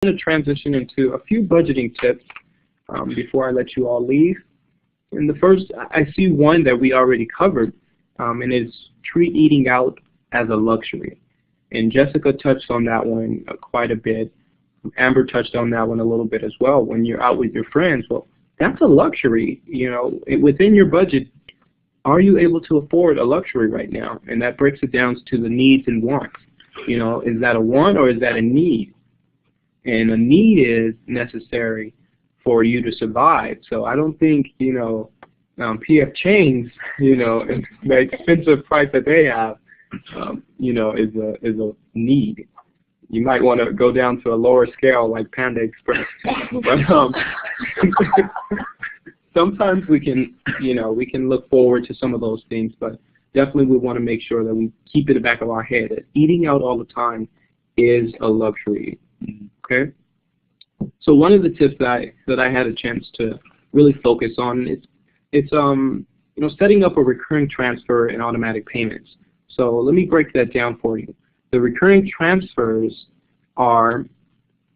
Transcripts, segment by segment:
going to transition into a few budgeting tips before I let you all leave. And the first, I see one that we already covered, and it's treat eating out as a luxury. And Jessica touched on that one quite a bit. Amber touched on that one a little bit as well. When you're out with your friends, well, that's a luxury. You know, within your budget, are you able to afford a luxury right now? And that breaks it down to the needs and wants. You know, is that a want or is that a need? And a need is necessary for you to survive. So I don't think, you know, PF Chang's, you know, the expensive price that they have, you know, is a need. You might want to go down to a lower scale like Panda Express. But sometimes we can, you know, we can look forward to some of those things, but definitely we want to make sure that we keep it in the back of our head that eating out all the time is a luxury. Okay? So one of the tips that I had a chance to really focus on is you know, setting up a recurring transfer and automatic payments. So let me break that down for you. The recurring transfers are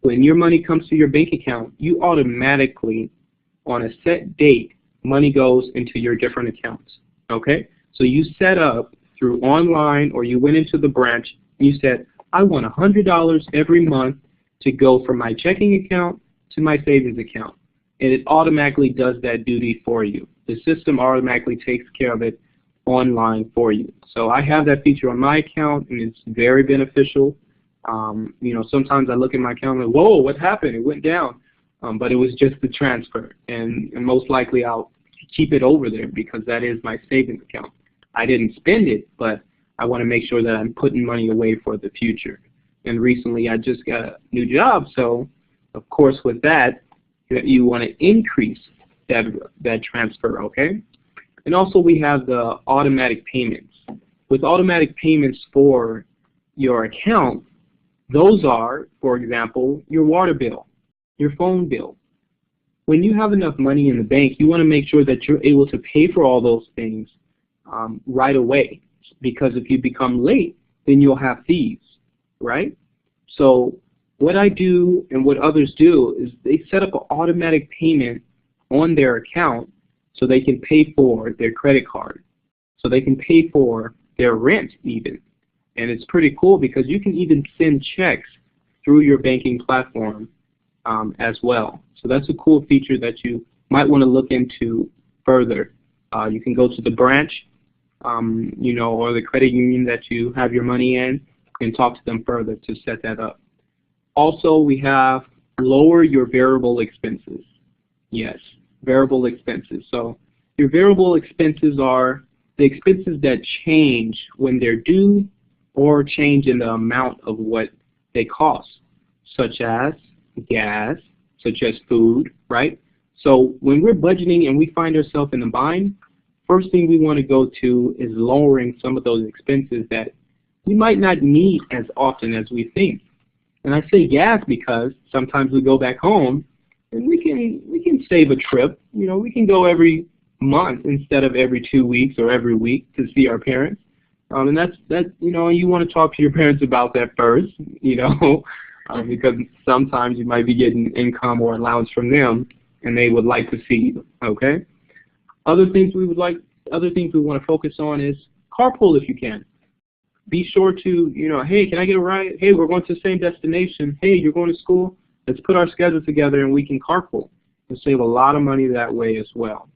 when your money comes to your bank account, you automatically, on a set date, money goes into your different accounts. Okay? So you set up through online, or you went into the branch and you said, I want $100 every month to go from my checking account to my savings account. And it automatically does that duty for you. The system automatically takes care of it online for you. So I have that feature on my account, and it's very beneficial. You know, sometimes I look at my account and, whoa, what happened? It went down. But it was just the transfer. And most likely I'll keep it over there because that is my savings account. I didn't spend it, but I want to make sure that I'm putting money away for the future. And recently I just got a new job, so of course with that, you want to increase that transfer, okay? And also we have the automatic payments. With automatic payments for your account, those are, for example, your water bill, your phone bill. When you have enough money in the bank, you want to make sure that you're able to pay for all those things right away, because if you become late, then you'll have fees, right? So what I do and what others do is they set up an automatic payment on their account so they can pay for their credit card, so they can pay for their rent even. And it's pretty cool because you can even send checks through your banking platform as well. So that's a cool feature that you might want to look into further. You can go to the branch, you know, or the credit union that you have your money in and talk to them further to set that up. Also, we have lower your variable expenses. Yes, variable expenses. So your variable expenses are the expenses that change when they're due or change in the amount of what they cost, such as gas, such as food, right? So when we're budgeting and we find ourselves in a bind, first thing we want to go to is lowering some of those expenses that we might not need as often as we think. And I say gas because sometimes we go back home and we can save a trip. You know, we can go every month instead of every 2 weeks or every week to see our parents. And that's you know, you want to talk to your parents about that first, you know, because sometimes you might be getting income or allowance from them and they would like to see you, okay? Other things we want to focus on is carpool if you can. Be sure to, you know, hey, can I get a ride? Hey, we're going to the same destination. Hey, you're going to school? Let's put our schedule together and we can carpool and save a lot of money that way as well.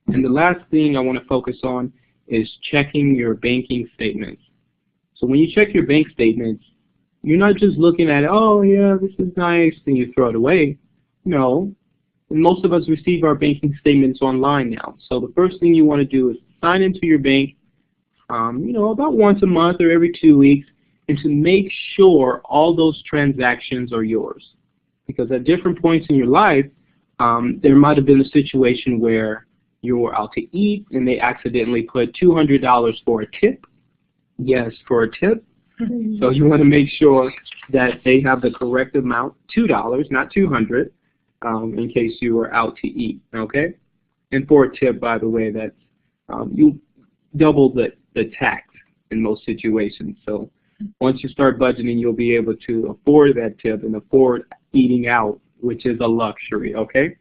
And the last thing I want to focus on is checking your banking statements. So when you check your bank statements, you're not just looking at, oh, yeah, this is nice, and you throw it away. No. And most of us receive our banking statements online now. So the first thing you want to do is sign into your bank, you know, about once a month or every 2 weeks, and to make sure all those transactions are yours. Because at different points in your life, there might have been a situation where you were out to eat and they accidentally put $200 for a tip. Yes, for a tip. So you want to make sure that they have the correct amount, $2, not $200, in case you were out to eat, okay? And for a tip, by the way, that's you double the tax in most situations. So Once you start budgeting, you'll be able to afford that tip and afford eating out, which is a luxury, okay?